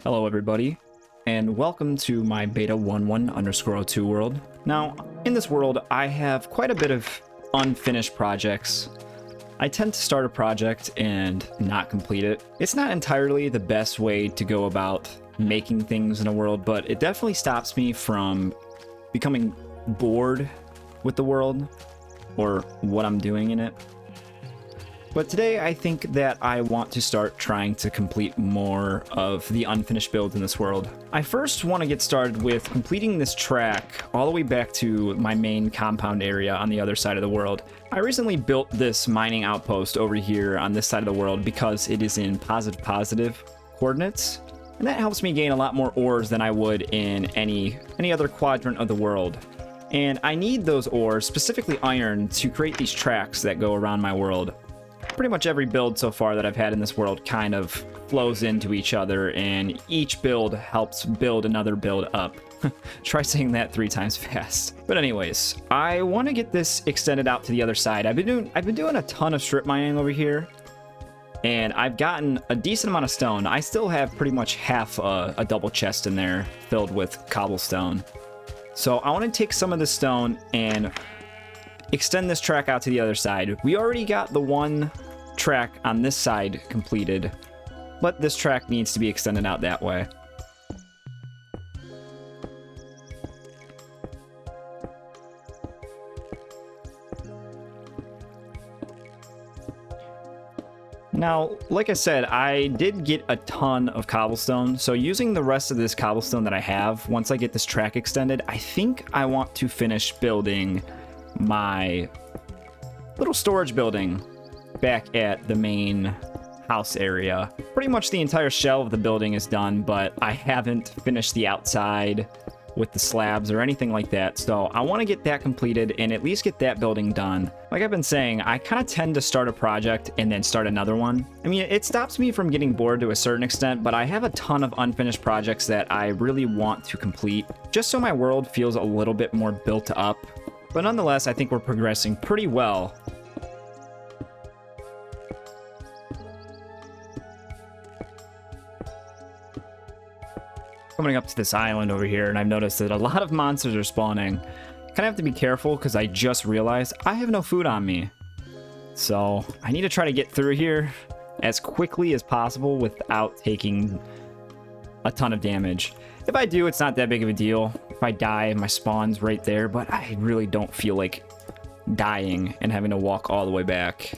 Hello everybody, and welcome to my beta 11_02 world. Now, in this world, I have quite a bit of unfinished projects. I tend to start a project and not complete it. It's not entirely the best way to go about making things in a world, but it definitely stops me from becoming bored with the world or what I'm doing in it. But today I think that I want to start trying to complete more of the unfinished builds in this world. I first want to get started with completing this track all the way back to my main compound area on the other side of the world. I recently built this mining outpost over here on this side of the world because it is in positive coordinates, and that helps me gain a lot more ores than I would in any other quadrant of the world. And I need those ores, specifically iron, to create these tracks that go around my world. Pretty much every build so far that I've had in this world kind of flows into each other, and each build helps build another build up. Try saying that 3 times fast. But anyways, I want to get this extended out to the other side. I've been doing a ton of strip mining over here, and I've gotten a decent amount of stone. I still have pretty much half a double chest in there filled with cobblestone. So I want to take some of the stone and extend this track out to the other side. We already got the one track on this side completed, but this track needs to be extended out that way. Now, like I said, I did get a ton of cobblestone, so using the rest of this cobblestone that I have, once I get this track extended, I think I want to finish building my little storage building back at the main house area. Pretty much the entire shell of the building is done, but I haven't finished the outside with the slabs or anything like that, so I want to get that completed and at least get that building done. Like I've been saying, I kind of tend to start a project and then start another one. I mean, it stops me from getting bored to a certain extent, but I have a ton of unfinished projects that I really want to complete, just so my world feels a little bit more built up. But nonetheless, I think we're progressing pretty well. Coming up to this island over here, and I've noticed that a lot of monsters are spawning. Kind of have to be careful because I just realized I have no food on me. So I need to try to get through here as quickly as possible without taking a ton of damage. If I do, it's not that big of a deal. If I die, my spawn's right there, but I really don't feel like dying and having to walk all the way back.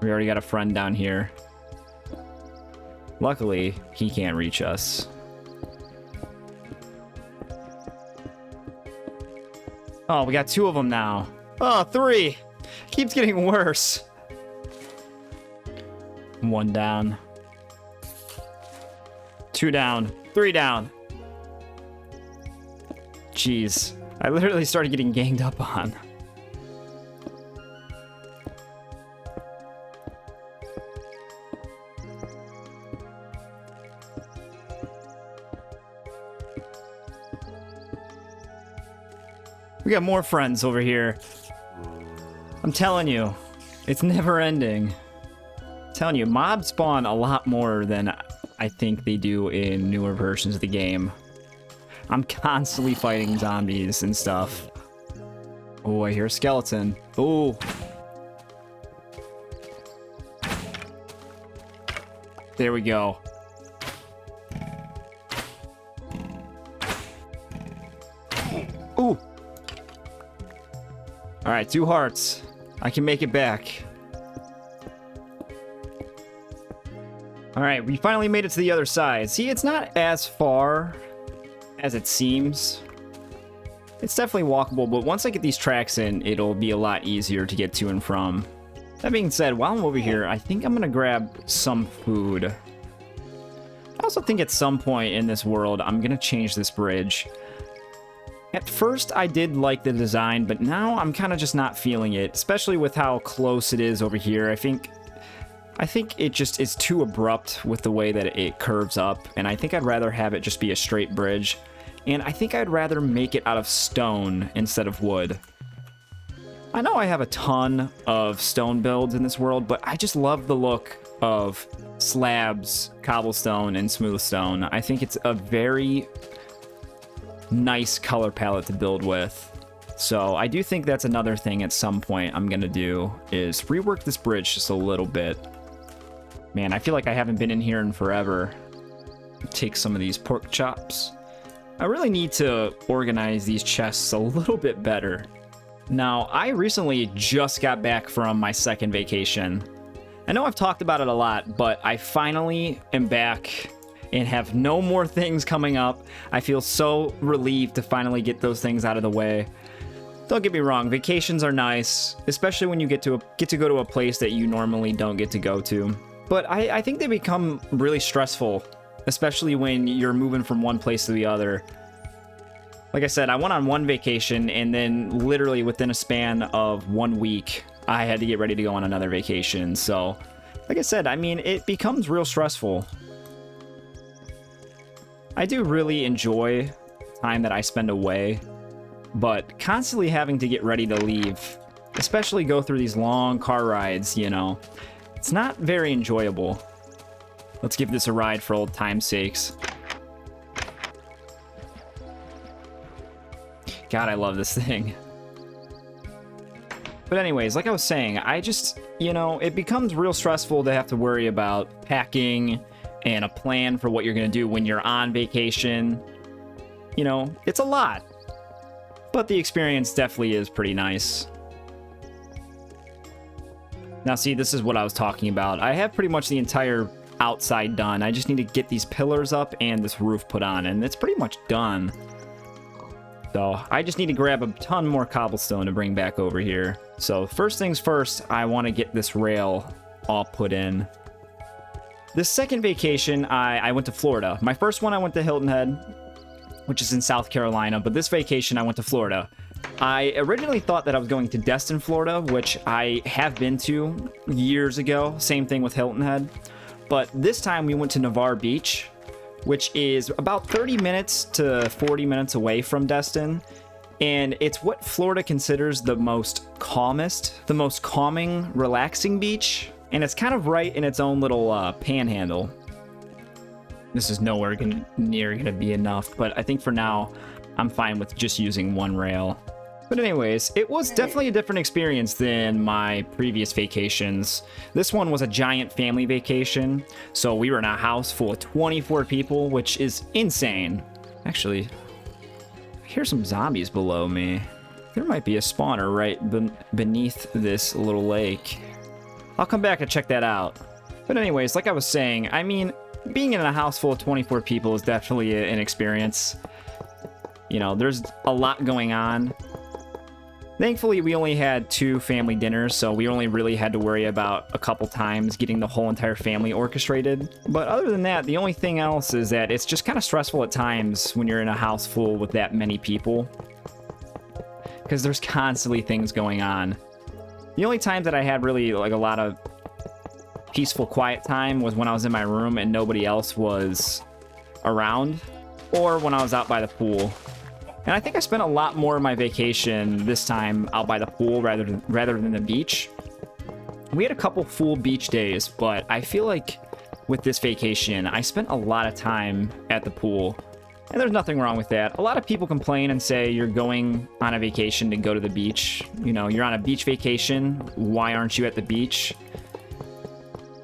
We already got a friend down here. Luckily, he can't reach us. Oh, we got 2 of them now. Oh, 3! Keeps getting worse. 1 down. 2 down. 3 down. Jeez. I literally started getting ganged up on. We got more friends over here. I'm telling you, it's never ending. I'm telling you, mobs spawn a lot more than I think they do in newer versions of the game. I'm constantly fighting zombies and stuff. Oh, I hear a skeleton. Oh. There we go. Ooh. All right, 2 hearts. I can make it back. All right, we finally made it to the other side. See, it's not as far as it seems. It's definitely walkable, but once I get these tracks in, it'll be a lot easier to get to and from. That being said, while I'm over here, I think I'm gonna grab some food. I also think at some point in this world, I'm gonna change this bridge. At first, I did like the design, but now I'm kind of just not feeling it, especially with how close it is over here. I think it just is too abrupt with the way that it curves up, and I think I'd rather have it just be a straight bridge. And I think I'd rather make it out of stone instead of wood. I know I have a ton of stone builds in this world, but I just love the look of slabs, cobblestone, and smooth stone. I think it's a very nice color palette to build with. So I do think that's another thing at some point I'm gonna do, is rework this bridge just a little bit. Man, I feel like I haven't been in here in forever. Take some of these pork chops. I really need to organize these chests a little bit better. Now, I recently just got back from my second vacation. I know I've talked about it a lot, but I finally am back and have no more things coming up. I feel so relieved to finally get those things out of the way. Don't get me wrong, vacations are nice, especially when you get to go to a place that you normally don't get to go to. But I think they become really stressful, especially when you're moving from one place to the other. Like I said, I went on one vacation, and then literally within a span of 1 week, I had to get ready to go on another vacation. So, like I said, I mean, it becomes real stressful. I do really enjoy the time that I spend away, but constantly having to get ready to leave, especially go through these long car rides, you know, it's not very enjoyable. Let's give this a ride for old time's sakes. God, I love this thing. But anyways, like I was saying, I just, you know, it becomes real stressful to have to worry about packing and a plan for what you're going to do when you're on vacation. You know, it's a lot. But the experience definitely is pretty nice. Now, see, this is what I was talking about. I have pretty much the entire outside done. I just need to get these pillars up and this roof put on, and it's pretty much done. So I just need to grab a ton more cobblestone to bring back over here. So first things first, I want to get this rail all put in. This second vacation, I went to Florida. My first one, I went to Hilton Head, which is in South Carolina, but this vacation I went to Florida. I originally thought that I was going to Destin, Florida, which I have been to years ago. Same thing with Hilton Head. But this time we went to Navarre Beach, which is about 30 minutes to 40 minutes away from Destin. And it's what Florida considers the most calming, relaxing beach. And it's kind of right in its own little panhandle. This is nowhere near gonna be enough, but I think for now, I'm fine with just using one rail. But anyways, it was definitely a different experience than my previous vacations. This one was a giant family vacation, so we were in a house full of 24 people, which is insane. Actually, I hear some zombies below me. There might be a spawner right beneath this little lake. I'll come back and check that out. But anyways, like I was saying, I mean, being in a house full of 24 people is definitely an experience. You know, there's a lot going on. Thankfully, we only had 2 family dinners, so we only really had to worry about a couple times getting the whole entire family orchestrated. But other than that, the only thing else is that it's just kind of stressful at times when you're in a house full with that many people, because there's constantly things going on. The only time that I had really like a lot of peaceful, quiet time was when I was in my room and nobody else was around, or when I was out by the pool. And I think I spent a lot more of my vacation this time out by the pool rather than the beach. We had a couple full beach days, but I feel like with this vacation, I spent a lot of time at the pool. And there's nothing wrong with that. A lot of people complain and say you're going on a vacation to go to the beach. You know, you're on a beach vacation. Why aren't you at the beach?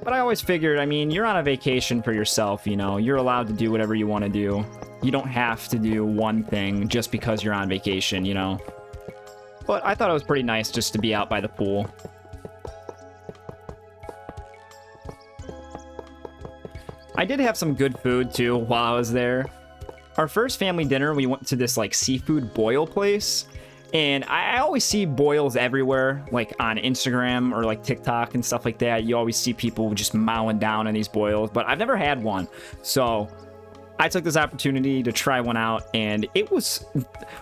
But I always figured, I mean, you're on a vacation for yourself, you know. You're allowed to do whatever you want to do. You don't have to do one thing just because you're on vacation, you know. But I thought it was pretty nice just to be out by the pool. I did have some good food, too, while I was there. Our first family dinner, we went to this, like, seafood boil place. And I always see boils everywhere, like on Instagram or like TikTok and stuff like that. You always see people just mowing down on these boils, but I've never had one. So I took this opportunity to try one out, and it was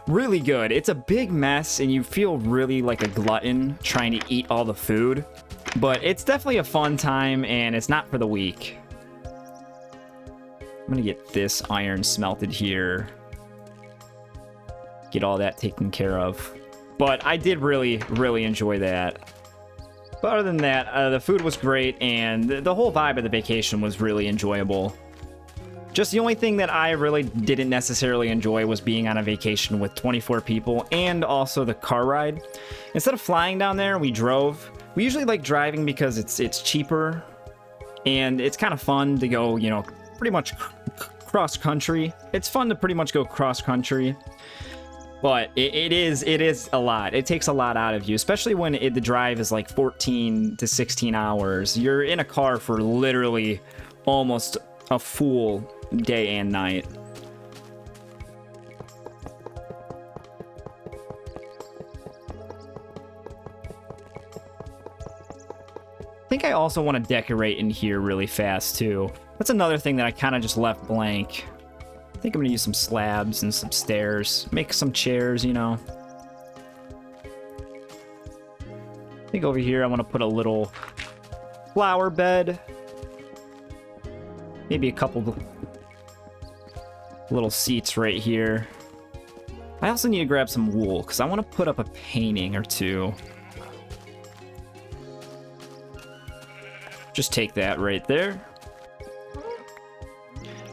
really good. It's a big mess, and you feel really like a glutton trying to eat all the food. But it's definitely a fun time, and it's not for the weak. I'm gonna get this iron smelted here. Get all that taken care of. But I did really, really enjoy that. But other than that, the food was great, and the whole vibe of the vacation was really enjoyable. Just the only thing that I really didn't necessarily enjoy was being on a vacation with 24 people, and also the car ride. Instead of flying down there, we drove. We usually like driving because it's cheaper, and it's kind of fun to go, you know, pretty much cross country. It's fun to pretty much go cross country. But it is a lot. It takes a lot out of you, especially when the drive is like 14 to 16 hours. You're in a car for literally almost a full day and night. I think I also want to decorate in here really fast too. That's another thing that I kind of just left blank. I think I'm gonna use some slabs and some stairs. Make some chairs, you know. I think over here I want to put a little flower bed. Maybe a couple little seats right here. I also need to grab some wool because I want to put up a painting or two. Just take that right there.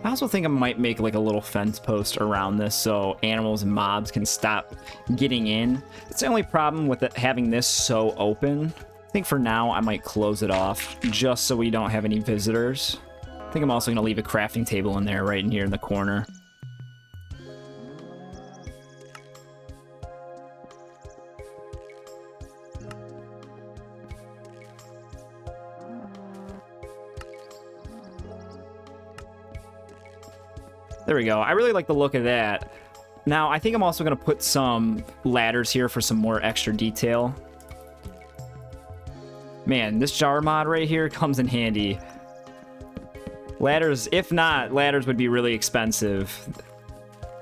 I also think I might make like a little fence post around this so animals and mobs can stop getting in. It's the only problem with it having this so open. I think for now I might close it off just so we don't have any visitors. I think I'm also going to leave a crafting table in there right in here in the corner. There we go. I really like the look of that. Now, I think I'm also going to put some ladders here for some more extra detail. Man, this jar mod right here comes in handy. Ladders, if not, ladders would be really expensive.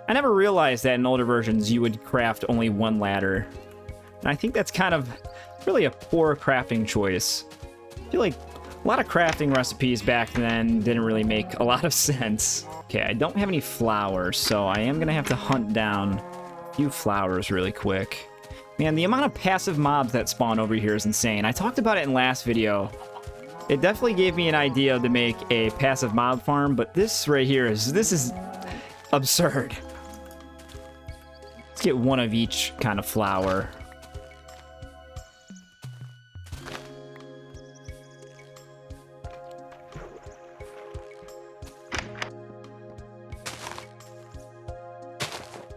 I never realized that in older versions you would craft only one ladder. And I think that's kind of really a poor crafting choice. I feel like a lot of crafting recipes back then didn't really make a lot of sense. Okay, I don't have any flowers, so I am going to have to hunt down a few flowers really quick. Man, the amount of passive mobs that spawn over here is insane. I talked about it in last video. It definitely gave me an idea to make a passive mob farm, but this right here this is absurd. Let's get one of each kind of flower.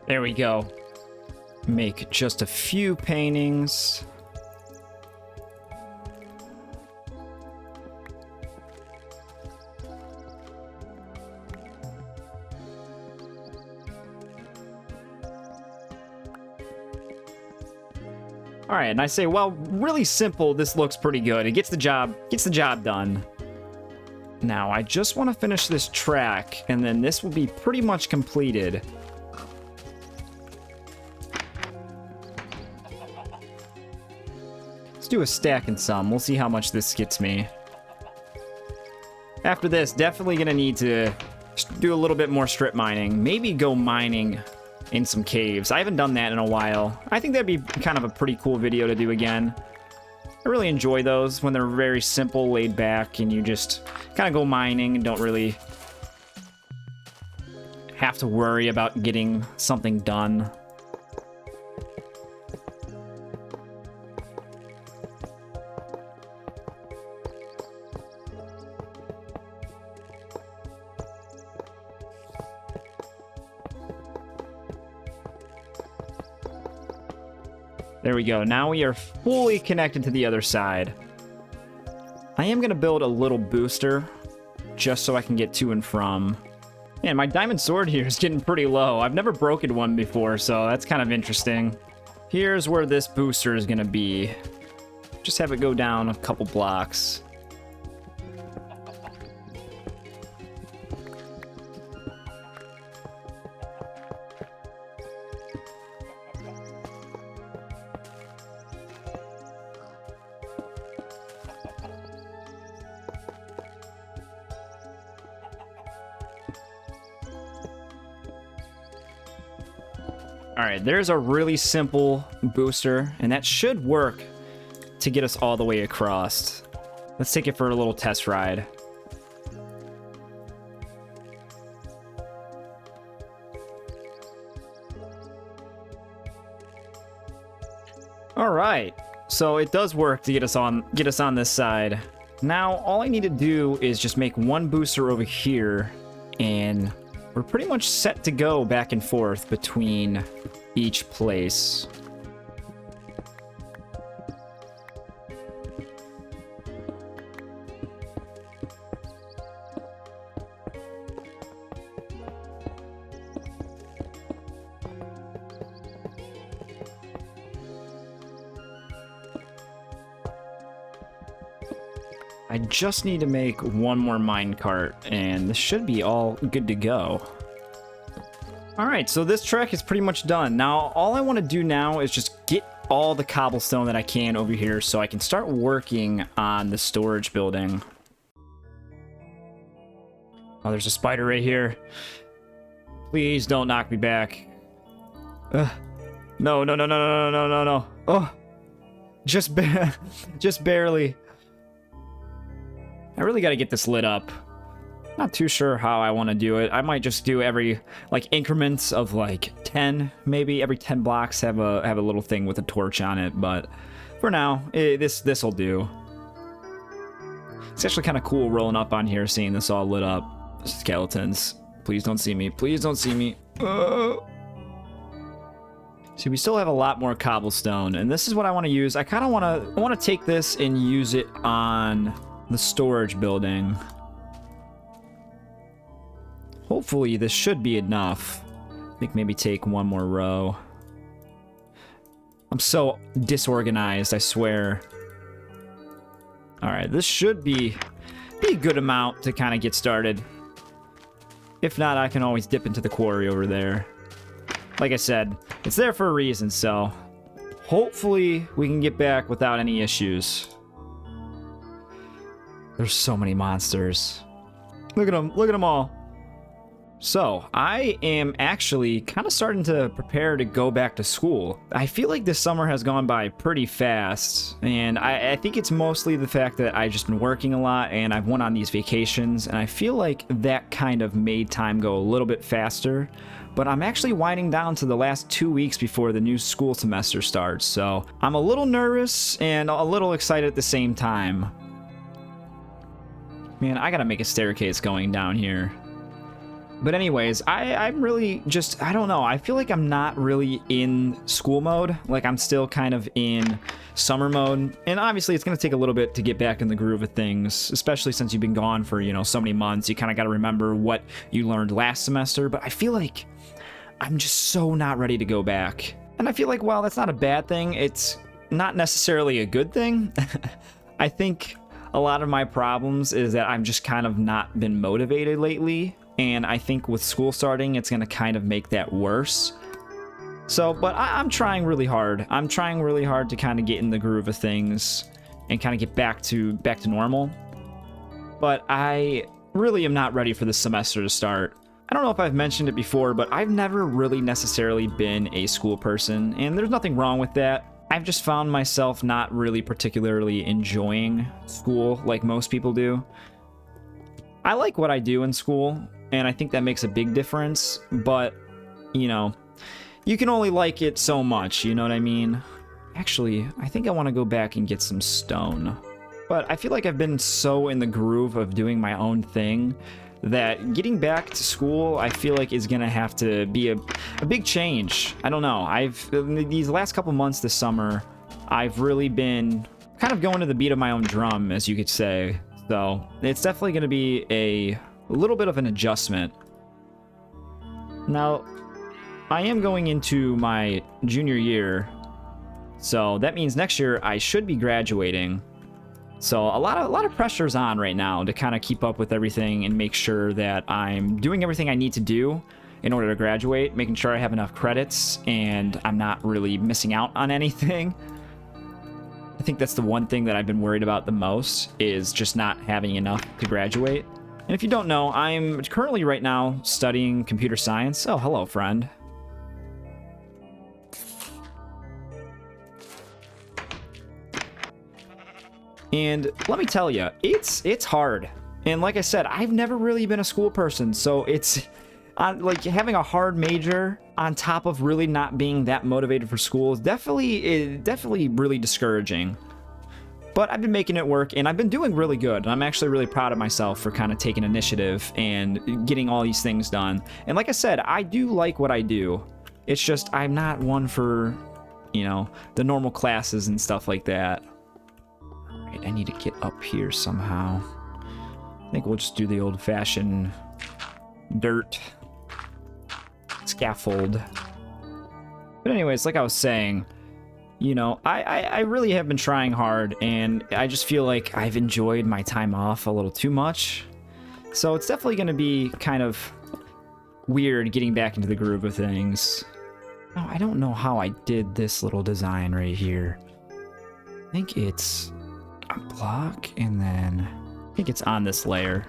There we go. Make just a few paintings. All right, and I say, well, really simple. This looks pretty good. It gets the job done. Now, I just want to finish this track, and then this will be pretty much completed. Do a stack and some. We'll see how much this gets me. After this, definitely gonna need to do a little bit more strip mining. Maybe go mining in some caves. I haven't done that in a while. I think that'd be kind of a pretty cool video to do again. I really enjoy those when they're very simple, laid back, and you just kind of go mining and don't really have to worry about getting something done. There we go. Now we are fully connected to the other side. I am going to build a little booster just so I can get to and from. Man, my diamond sword here is getting pretty low. I've never broken one before, so that's kind of interesting. Here's where this booster is going to be. Just have it go down a couple blocks. All right, there's a really simple booster, and that should work to get us all the way across. Let's take it for a little test ride. All right, so it does work to get us on this side. Now, all I need to do is just make one booster over here, and we're pretty much set to go back and forth between each place. I just need to make one more minecart, and this should be all good to go. Alright, so this track is pretty much done. Now, all I want to do now is just get all the cobblestone that I can over here so I can start working on the storage building. Oh, there's a spider right here. Please don't knock me back. No, no, no, no, no, no, no, no, no. Oh, just barely. I really got to get this lit up. Not too sure how I want to do it. I might just do every, like, increments of, like, 10, maybe. Every 10 blocks have a little thing with a torch on it, but for now, this'll do. It's actually kind of cool rolling up on here, seeing this all lit up. Skeletons. Please don't see me. Please don't see me. See, we still have a lot more cobblestone, and this is what I want to use. I kind of want to take this and use it on the storage building. Hopefully this should be enough. I think maybe take one more row. I'm so disorganized, I swear. Alright, this should be a good amount to kind of get started. If not, I can always dip into the quarry over there. Like I said, it's there for a reason, so hopefully we can get back without any issues. There's so many monsters. Look at them all. So, I am actually kind of starting to prepare to go back to school. I feel like this summer has gone by pretty fast, and I think it's mostly the fact that I've just been working a lot, and I've went on these vacations, and I feel like that kind of made time go a little bit faster. But I'm actually winding down to the last 2 weeks before the new school semester starts, so I'm a little nervous and a little excited at the same time. Man, I gotta make a staircase going down here. But anyways, I'm really just, I don't know, I feel like I'm not really in school mode. Like, I'm still kind of in summer mode. And obviously, it's gonna take a little bit to get back in the groove of things, especially since you've been gone for, you know, so many months. You kind of gotta remember what you learned last semester. But I feel like I'm just so not ready to go back. And I feel like, well, that's not a bad thing. It's not necessarily a good thing. I think a lot of my problems is that I've just kind of not been motivated lately, and I think with school starting, it's going to kind of make that worse. So, but I'm trying really hard. I'm trying really hard to kind of get in the groove of things and kind of get back to normal. But I really am not ready for this semester to start. I don't know if I've mentioned it before, but I've never really necessarily been a school person, and there's nothing wrong with that. I've just found myself not really particularly enjoying school like most people do. I like what I do in school, and I think that makes a big difference, but, you know, you can only like it so much, you know what I mean? Actually, I think I want to go back and get some stone. But I feel like I've been so in the groove of doing my own thing that getting back to school, I feel like, is gonna have to be a big change. I don't know. These last couple months this summer, I've really been kind of going to the beat of my own drum, as you could say. So it's definitely gonna be a little bit of an adjustment. Now, I am going into my junior year, so that means next year I should be graduating. So a lot of pressure's on right now to kind of keep up with everything and make sure that I'm doing everything I need to do in order to graduate, making sure I have enough credits and I'm not really missing out on anything. I think that's the one thing that I've been worried about the most, is just not having enough to graduate. And if you don't know, I'm currently right now studying computer science. Oh, hello, friend. And let me tell you, it's hard. And like I said, I've never really been a school person, so it's like having a hard major on top of really not being that motivated for school is definitely really discouraging. But I've been making it work, and I've been doing really good. And I'm actually really proud of myself for kind of taking initiative and getting all these things done. And like I said, I do like what I do. It's just I'm not one for, you know, the normal classes and stuff like that. All right, I need to get up here somehow. I think we'll just do the old-fashioned dirt scaffold. But anyways, like I was saying, you know, I really have been trying hard, and I just feel like I've enjoyed my time off a little too much. So it's definitely going to be kind of weird getting back into the groove of things. Now, I don't know how I did this little design right here. I think it's a block, and then I think it's on this layer.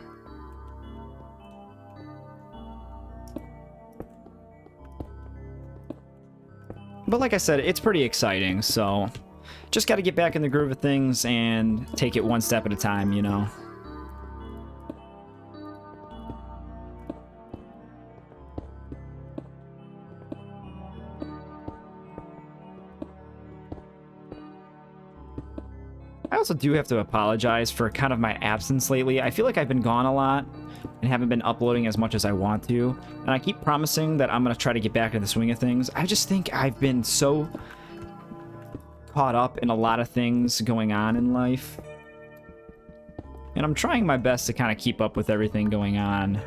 But like I said, it's pretty exciting, so just got to get back in the groove of things and take it one step at a time, you know. I also do have to apologize for kind of my absence lately. I feel like I've been gone a lot and haven't been uploading as much as I want to. And I keep promising that I'm going to try to get back into the swing of things. I just think I've been so caught up in a lot of things going on in life. And I'm trying my best to kind of keep up with everything going on.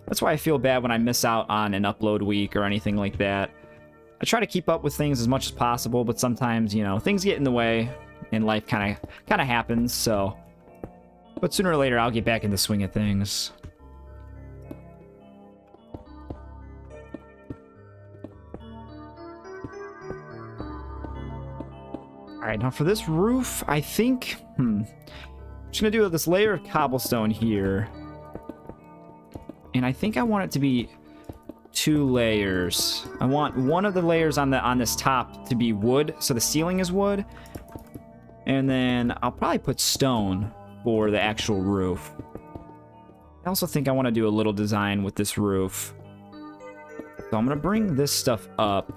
That's why I feel bad when I miss out on an upload week or anything like that. I try to keep up with things as much as possible, but sometimes, you know, things get in the way and life kind of happens, so... But sooner or later, I'll get back in the swing of things. Alright, now for this roof, I think... I'm just going to do this layer of cobblestone here. And I think I want it to be 2 layers. I want one of the layers on this top to be wood, so the ceiling is wood. And then I'll probably put stone for the actual roof. I also think I want to do a little design with this roof. So I'm going to bring this stuff up.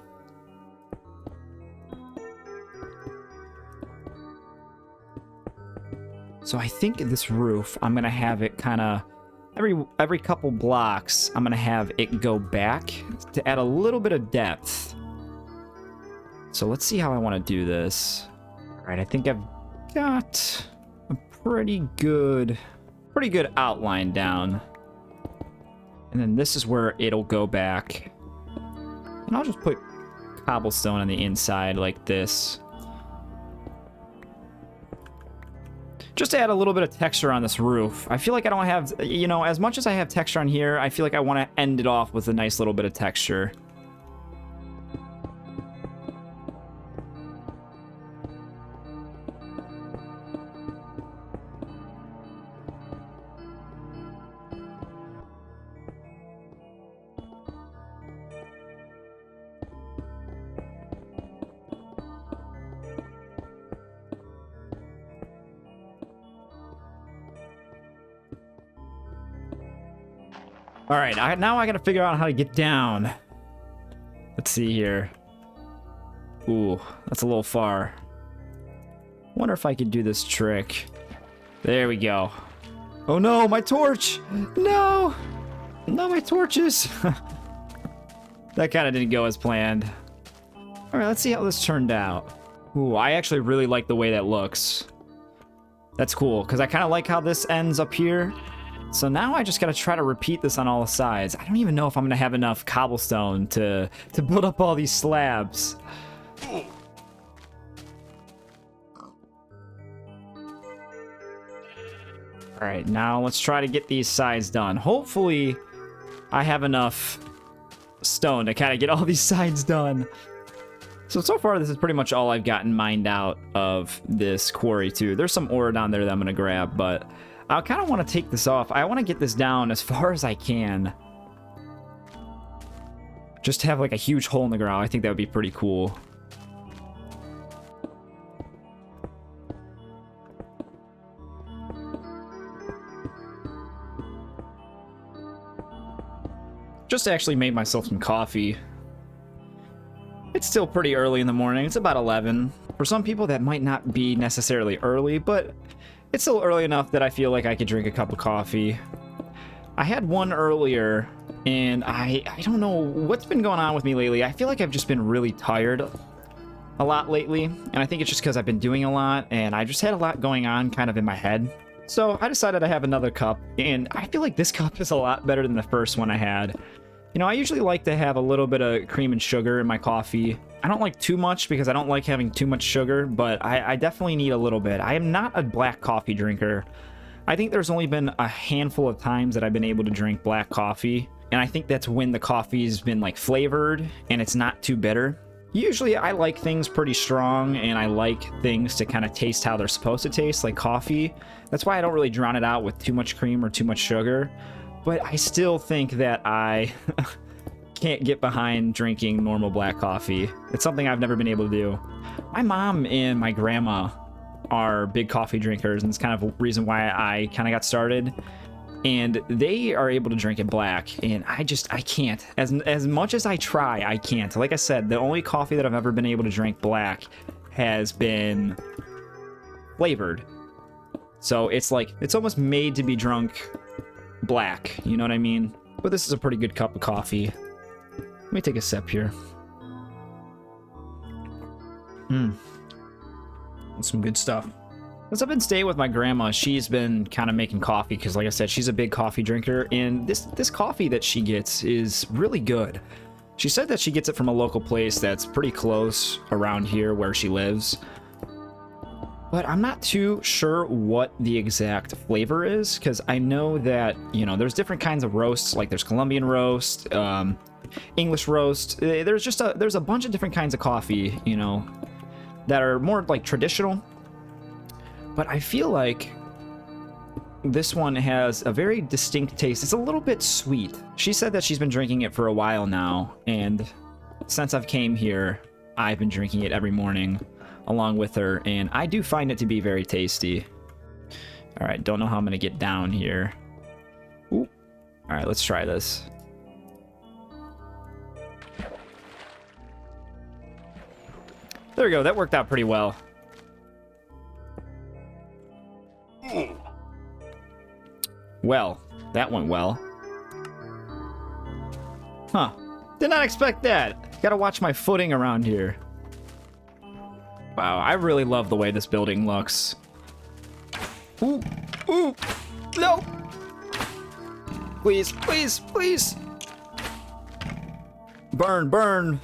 So I think this roof, I'm going to have it kind of, every couple blocks, I'm going to have it go back to add a little bit of depth. So let's see how I want to do this. All right, I think I've got a pretty good outline down. And then this is where it'll go back. And I'll just put cobblestone on the inside like this. Just to add a little bit of texture on this roof. I feel like I don't have, you know, as much as I have texture on here, I feel like I want to end it off with a nice little bit of texture. All right, now I gotta figure out how to get down. Let's see here. Ooh, that's a little far. Wonder if I could do this trick. There we go. Oh no, my torch! No! No, my torches! That kind of didn't go as planned. All right, let's see how this turned out. Ooh, I actually really like the way that looks. That's cool, because I kind of like how this ends up here. So now I just gotta try to repeat this on all the sides. I don't even know if I'm gonna have enough cobblestone to build up all these slabs. Alright, now let's try to get these sides done. Hopefully, I have enough stone to kind of get all these sides done. So far, this is pretty much all I've gotten mined out of this quarry, too. There's some ore down there that I'm gonna grab, but I kind of want to take this off. I want to get this down as far as I can. Just to have like a huge hole in the ground. I think that would be pretty cool. Just actually made myself some coffee. It's still pretty early in the morning. It's about 11. For some people, that might not be necessarily early, but it's still early enough that I feel like I could drink a cup of coffee. I had one earlier, and I don't know what's been going on with me lately. I feel like I've just been really tired a lot lately, and I think it's just because I've been doing a lot, and I just had a lot going on kind of in my head. So I decided to have another cup, and I feel like this cup is a lot better than the first one I had. You know, I usually like to have a little bit of cream and sugar in my coffee. I don't like too much because I don't like having too much sugar, but I definitely need a little bit. I am not a black coffee drinker. I think there's only been a handful of times that I've been able to drink black coffee, and I think that's when the coffee's been like flavored and it's not too bitter. Usually I like things pretty strong, and I like things to kind of taste how they're supposed to taste, like coffee. That's why I don't really drown it out with too much cream or too much sugar. But I still think that I can't get behind drinking normal black coffee. It's something I've never been able to do. My mom and my grandma are big coffee drinkers, and it's kind of a reason why I kind of got started. And they are able to drink it black, and I can't. As much as I try, I can't. Like I said, the only coffee that I've ever been able to drink black has been flavored. So it's like, it's almost made to be drunk black, you know what I mean? But this is a pretty good cup of coffee. Let me take a sip here. That's some good stuff. As I've been staying with my grandma, she's been kind of making coffee because, like I said, she's a big coffee drinker, and this coffee that she gets is really good. She said that she gets it from a local place that's pretty close around here where she lives. But I'm not too sure what the exact flavor is, because I know that, you know, there's different kinds of roasts, like there's Colombian roast, English roast. There's a bunch of different kinds of coffee, you know, that are more like traditional. But I feel like this one has a very distinct taste. It's a little bit sweet. She said that she's been drinking it for a while now, and since I've came here, I've been drinking it every morning along with her, and I do find it to be very tasty. All right, don't know how I'm gonna get down here. Ooh. All right, let's try this. There we go, that worked out pretty well. Well, that went well. Huh, did not expect that. Gotta watch my footing around here. Wow, I really love the way this building looks. Ooh, ooh, no! Please, please, please! Burn, burn!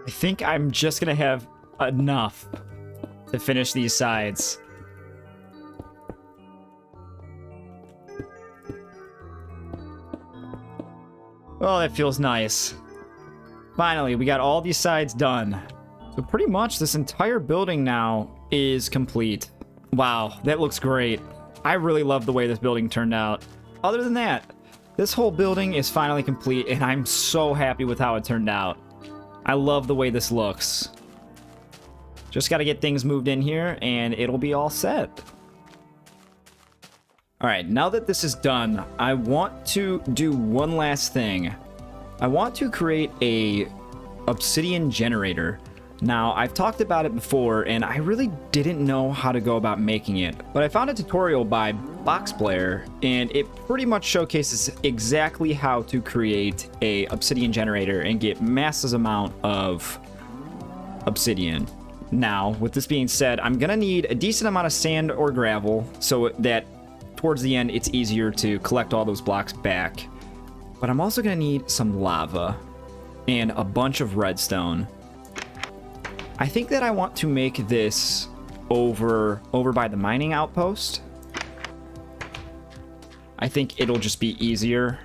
I think I'm just gonna have enough to finish these sides. Oh, that feels nice. Finally, we got all these sides done. So pretty much this entire building now is complete. Wow, that looks great. I really love the way this building turned out. Other than that, this whole building is finally complete, and I'm so happy with how it turned out. I love the way this looks. Just got to get things moved in here, and it'll be all set. Alright, now that this is done, I want to do one last thing. I want to create a Obsidian generator. Now, I've talked about it before, and I really didn't know how to go about making it. But I found a tutorial by Boxplayer, and it pretty much showcases exactly how to create a Obsidian generator and get massive amount of Obsidian. Now, with this being said, I'm gonna need a decent amount of sand or gravel so that towards the end, it's easier to collect all those blocks back. But I'm also gonna need some lava and a bunch of redstone. I think that I want to make this over by the mining outpost. I think it'll just be easier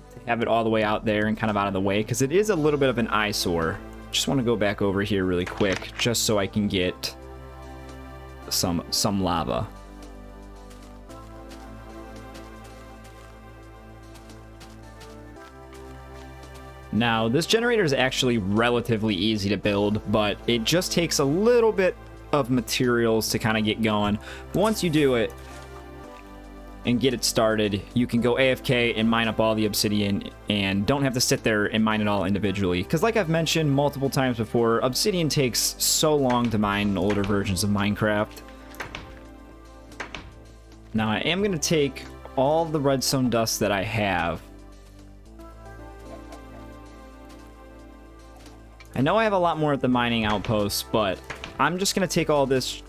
to have it all the way out there and kind of out of the way, because it is a little bit of an eyesore. Just want to go back over here really quick, just so I can get some lava. Now, this generator is actually relatively easy to build, but it just takes a little bit of materials to kind of get going. Once you do it and get it started, you can go AFK and mine up all the obsidian and don't have to sit there and mine it all individually. Because like I've mentioned multiple times before, obsidian takes so long to mine in older versions of Minecraft. Now I am going to take all the redstone dust that I have. I know I have a lot more at the mining outpost, but I'm just going to take all this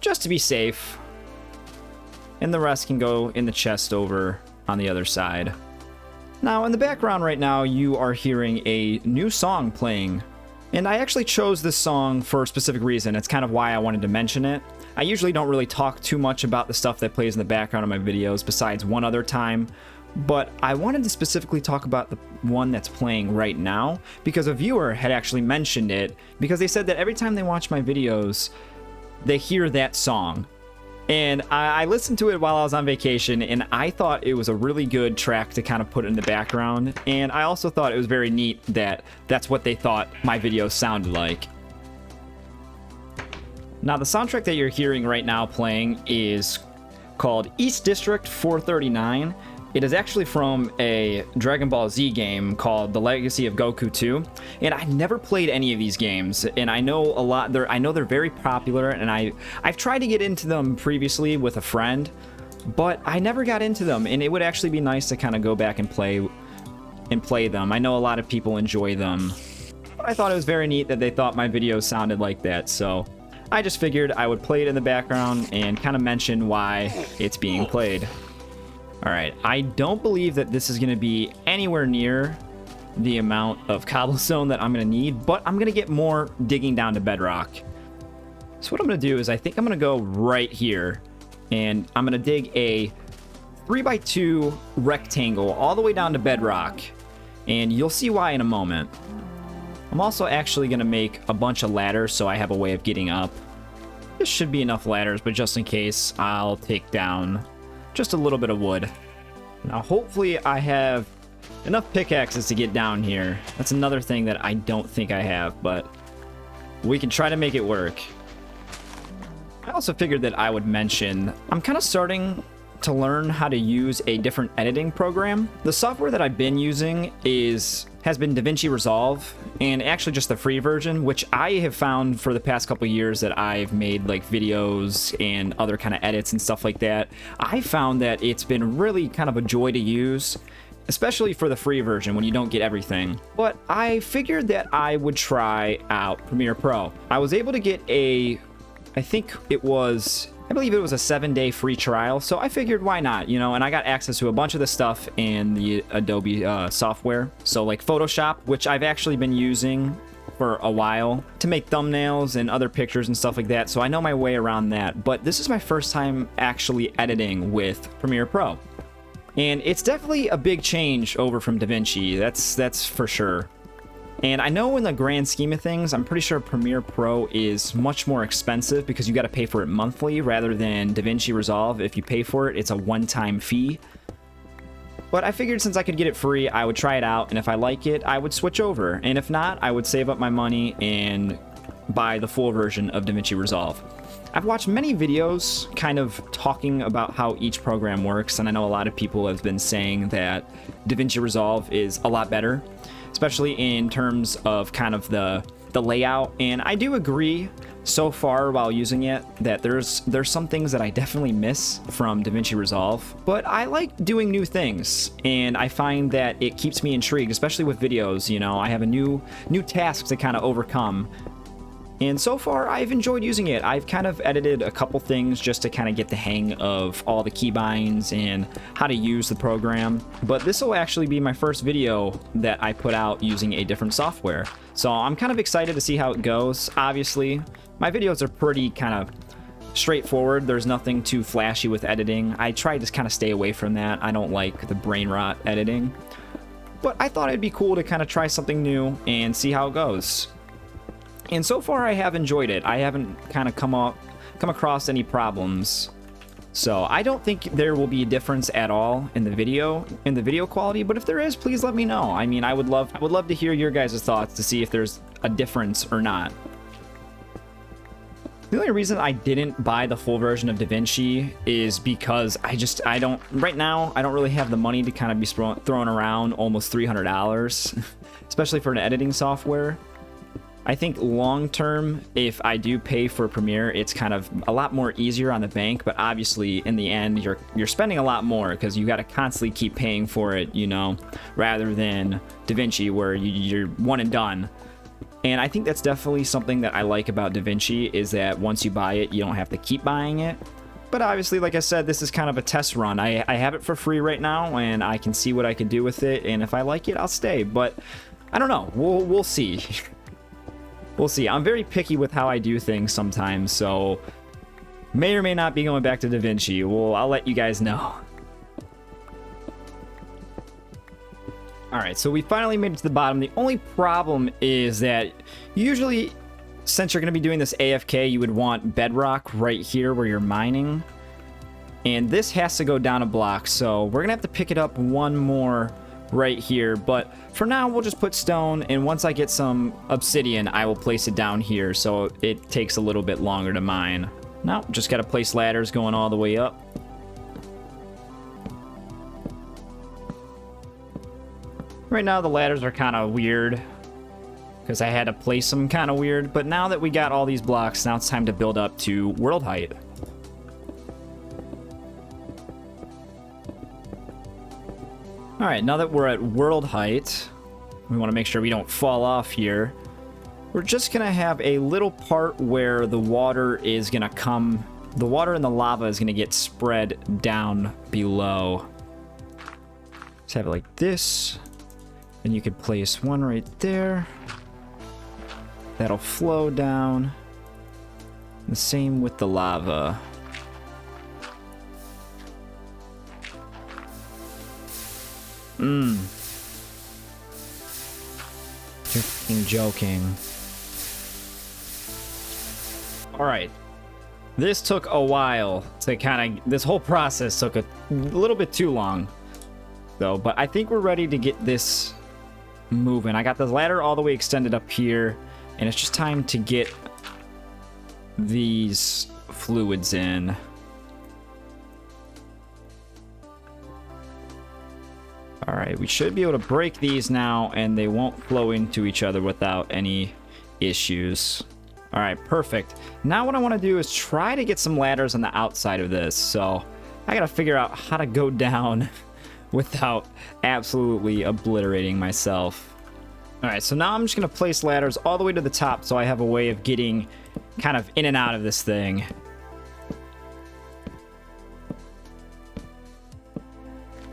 just to be safe. And the rest can go in the chest over on the other side. Now, in the background right now, you are hearing a new song playing. And I actually chose this song for a specific reason. It's kind of why I wanted to mention it. I usually don't really talk too much about the stuff that plays in the background of my videos, besides one other time. But I wanted to specifically talk about the one that's playing right now, because a viewer had actually mentioned it, because they said that every time they watch my videos, they hear that song. And I listened to it while I was on vacation, and I thought it was a really good track to kind of put in the background. And I also thought it was very neat that that's what they thought my videos sounded like. Now, the soundtrack that you're hearing right now playing is called East District 439. It is actually from a Dragon Ball Z game called The Legacy of Goku II, and I never played any of these games, and I know a lot. I know they're very popular, and I've tried to get into them previously with a friend, but I never got into them, and it would actually be nice to kind of go back and play them. I know a lot of people enjoy them, but I thought it was very neat that they thought my videos sounded like that, so I just figured I would play it in the background and kind of mention why it's being played. Alright, I don't believe that this is going to be anywhere near the amount of cobblestone that I'm going to need, but I'm going to get more digging down to bedrock. So what I'm going to do is I think I'm going to go right here, and I'm going to dig a 3x2 rectangle all the way down to bedrock, and you'll see why in a moment. I'm also actually going to make a bunch of ladders so I have a way of getting up. This should be enough ladders, but just in case, I'll take down just a little bit of wood. Now, hopefully I have enough pickaxes to get down here. That's another thing that I don't think I have, but we can try to make it work. I also figured that I would mention, I'm kind of starting to learn how to use a different editing program. The software that I've been using has been DaVinci Resolve, and actually just the free version, which I have found for the past couple years that I've made like videos and other kind of edits and stuff like that. I found that it's been really kind of a joy to use, especially for the free version when you don't get everything. But I figured that I would try out Premiere Pro. I was able to get I believe it was a 7-day free trial, so I figured why not, you know, and I got access to a bunch of the stuff in the Adobe software. So like Photoshop, which I've actually been using for a while to make thumbnails and other pictures and stuff like that, so I know my way around that. But this is my first time actually editing with Premiere Pro. And it's definitely a big change over from DaVinci, that's for sure. And I know in the grand scheme of things, I'm pretty sure Premiere Pro is much more expensive because you got to pay for it monthly rather than DaVinci Resolve. If you pay for it, it's a one-time fee. But I figured since I could get it free, I would try it out, and if I like it, I would switch over. And if not, I would save up my money and buy the full version of DaVinci Resolve. I've watched many videos kind of talking about how each program works, and I know a lot of people have been saying that DaVinci Resolve is a lot better, especially in terms of kind of the layout. And I do agree so far while using it that there's some things that I definitely miss from DaVinci Resolve, but I like doing new things, and I find that it keeps me intrigued, especially with videos. You know, I have a new task to kind of overcome. And so far, I've enjoyed using it. I've kind of edited a couple things just to kind of get the hang of all the keybinds and how to use the program. But this will actually be my first video that I put out using a different software. So I'm kind of excited to see how it goes. Obviously, my videos are pretty kind of straightforward. There's nothing too flashy with editing. I try to kind of stay away from that. I don't like the brain rot editing. But I thought it'd be cool to kind of try something new and see how it goes. And so far I have enjoyed it. I haven't kind of come across any problems. So I don't think there will be a difference at all in the video quality, but if there is, please let me know. I mean, I would love to hear your guys' thoughts to see if there's a difference or not. The only reason I didn't buy the full version of DaVinci is because I don't right now, I don't really have the money to kind of be throwing around almost $300, especially for an editing software. I think long term, if I do pay for Premiere, it's kind of a lot more easier on the bank, but obviously in the end, you're spending a lot more because you got to constantly keep paying for it, you know, rather than DaVinci where you're one and done. And I think that's definitely something that I like about DaVinci is that once you buy it, you don't have to keep buying it. But obviously, like I said, this is kind of a test run. I have it for free right now, and I can see what I can do with it. And if I like it, I'll stay. But I don't know. We'll see. We'll see. I'm very picky with how I do things sometimes, so may or may not be going back to DaVinci. Well, I'll let you guys know. Alright, so we finally made it to the bottom. The only problem is that usually, since you're going to be doing this AFK, you would want bedrock right here where you're mining. And this has to go down a block, so we're going to have to pick it up one more right here. But for now, we'll just put stone, and once I get some obsidian, I will place it down here, so it takes a little bit longer to mine. Now, just got to place ladders going all the way up. Right now, the ladders are kind of weird because I had to place them kind of weird. But now that we got all these blocks, now it's time to build up to world height. All right, now that we're at world height, we want to make sure we don't fall off here. We're just going to have a little part where the water is going to come, the water and the lava is going to get spread down below. Let's have it like this. And you could place one right there. That'll flow down. The same with the lava. You're fucking joking. Alright. This took a while to kind of... This whole process took a little bit too long. Though, but I think we're ready to get this moving. I got the ladder all the way extended up here, and it's just time to get these fluids in. All right, we should be able to break these now, and they won't flow into each other without any issues. All right, perfect. Now what I want to do is try to get some ladders on the outside of this. So I got to figure out how to go down without absolutely obliterating myself. All right, so now I'm just going to place ladders all the way to the top so I have a way of getting kind of in and out of this thing.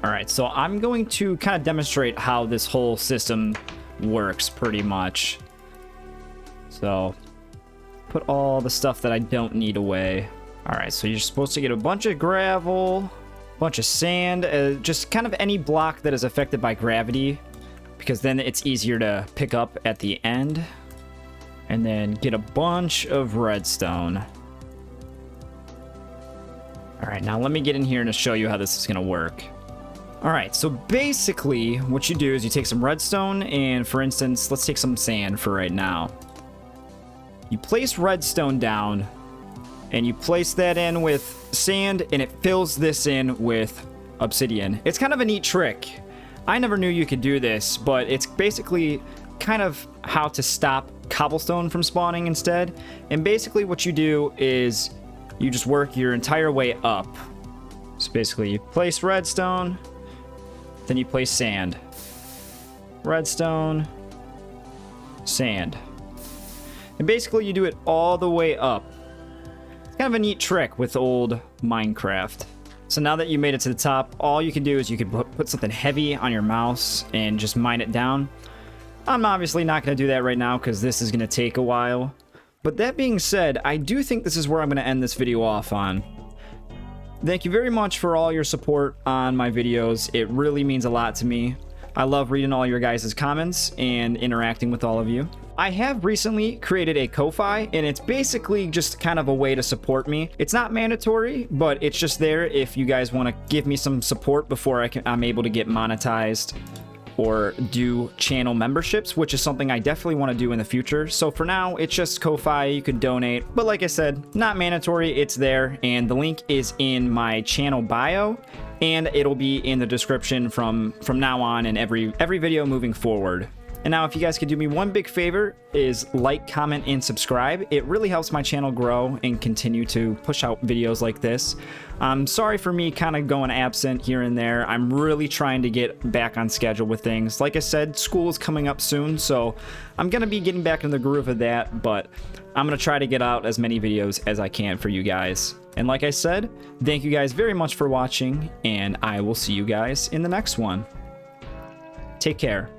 All right, so I'm going to kind of demonstrate how this whole system works pretty much. So put all the stuff that I don't need away. All right, so you're supposed to get a bunch of gravel, bunch of sand, just kind of any block that is affected by gravity, because then it's easier to pick up at the end. And then get a bunch of redstone. All right, now let me get in here and show you how this is gonna work. All right, so basically what you do is you take some redstone and, for instance, let's take some sand for right now. You place redstone down and you place that in with sand, and it fills this in with obsidian. It's kind of a neat trick. I never knew you could do this, but it's basically kind of how to stop cobblestone from spawning instead. And basically what you do is you just work your entire way up. So basically you place redstone, then you place sand. Redstone, sand. And basically you do it all the way up. It's kind of a neat trick with old Minecraft. So now that you made it to the top, all you can do is you can put something heavy on your mouse and just mine it down. I'm obviously not going to do that right now because this is going to take a while. But that being said, I do think this is where I'm going to end this video off on. Thank you very much for all your support on my videos. It really means a lot to me. I love reading all your guys' comments and interacting with all of you. I have recently created a Ko-Fi, and it's basically just kind of a way to support me. It's not mandatory, but it's just there if you guys want to give me some support before I'm able to get monetized or do channel memberships, which is something I definitely want to do in the future. So for now, it's just Ko-Fi. You can donate, but like I said, not mandatory. It's there, and the link is in my channel bio, and it'll be in the description from now on and every video moving forward. And now if you guys could do me one big favor is like, comment, and subscribe. It really helps my channel grow and continue to push out videos like this. Sorry for me kind of going absent here and there. I'm really trying to get back on schedule with things. Like I said, school is coming up soon, so I'm going to be getting back in the groove of that, but I'm going to try to get out as many videos as I can for you guys. And like I said, thank you guys very much for watching, and I will see you guys in the next one. Take care.